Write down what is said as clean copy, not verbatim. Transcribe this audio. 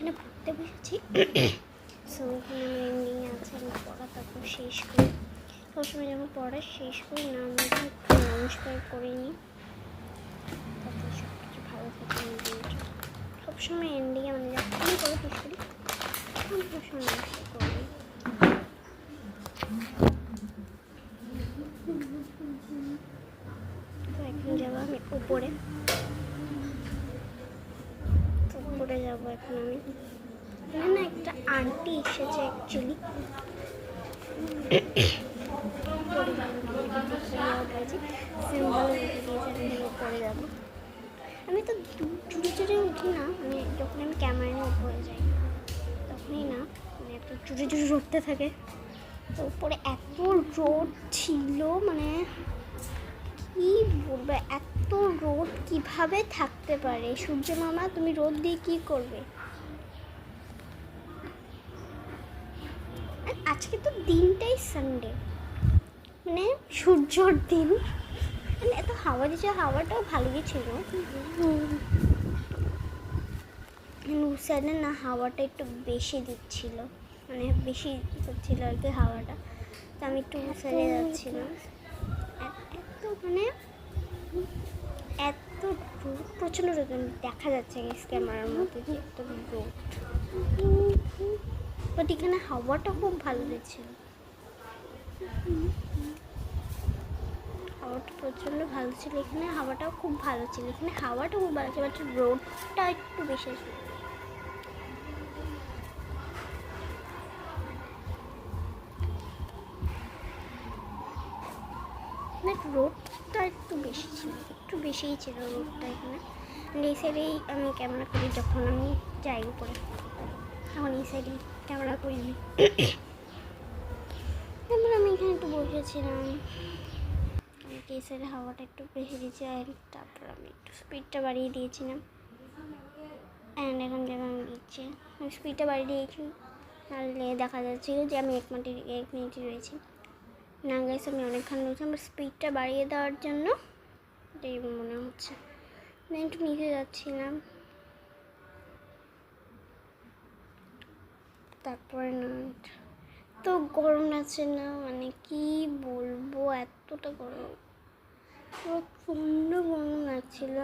এখানে পড়তে বসেছি। সো এখানে আমার এন্ডিং আছে, আমি পড়া তারপর শেষ করি। সবসময় যখন পড়া শেষ করি না, আমি একটু নমস্কার করে নিই, তারপর সব কিছু ভালো থাকে এন্ডিংটা। সবসময় এন্ডিংয়ে মানে যখনই পড়া শেষ করি তখন সবসময় নমস্কার করে নিই। তো এখন যাবো আমি উপরে যাবো এখন আমি। এখানে না একটা আন্টি এসেছে অ্যাকচুয়ালি, উপরে যাবো। আমি তো চুরি চুরি উঠি না, মানে যখন আমি ক্যামেরা নিয়ে উপরে যাই তখনই না, মানে এত চুরি চুরি উঠতে থাকে। তো উপরে এত রোদ ছিল, মানে কি বলবে, এত রোদ কিভাবে থাকতে পারে? সূর্য মামা, তুমি রোদ দিয়ে কি করবে? আজকে তো দিনটাই সানডে, মানে সূর্যর দিন, মানে এত হাওয়া দিচ্ছে, হাওয়াটাও ভালোই ছিল। সাইডে না হাওয়াটা একটু বেশি দিচ্ছিল, মানে বেশি হচ্ছিল আর কি হাওয়াটা। তো আমি একটু সাইডে যাচ্ছিলাম। এত মানে এত রোদ, প্রচণ্ড রোদ, দেখা যাচ্ছে ক্যামেরার মধ্যে যে এত রোদ। বাট এখানে হাওয়াটা খুব ভালো দিচ্ছিল, হাওয়াটা প্রচণ্ড ভালো ছিল। এখানে হাওয়াটাও খুব ভালো ছিল, এখানে হাওয়াটা খুব ভালো ছিল, বাট রোদটা একটু বেশি ছিল। রোদটা একটু বেশি ছিল, একটু বেশিই ছিল রোদটা এখানে। এই সাইডেই আমি ক্যামেরা করি, যখন আমি যাই উপরে তখন এই সাইডেই ক্যামেরা করি আমি। তারপর আমি এখানে একটু বসেছিলাম, এই সাইডে হাওয়াটা একটু বেশি দিয়েছে, তারপর আমি একটু স্পিডটা বাড়িয়ে দিয়েছিলাম। অ্যান্ড এখন যেমন আমি দিচ্ছি, আমি স্পিডটা বাড়িয়ে দিয়েছি, নাহলে দেখা যাচ্ছিল যে আমি 1 মিনিটই রয়েছি। না গাইস, আমি অনেকক্ষণ রয়েছি, আমার স্পিডটা বাড়িয়ে দেওয়ার জন্য এটাই মনে হচ্ছে। আমি একটু নিচে যাচ্ছিলাম, তারপরে না তো গরম আছে না, মানে কি বলবো, এতটা গরম, প্রচণ্ড গরম লাগছিল।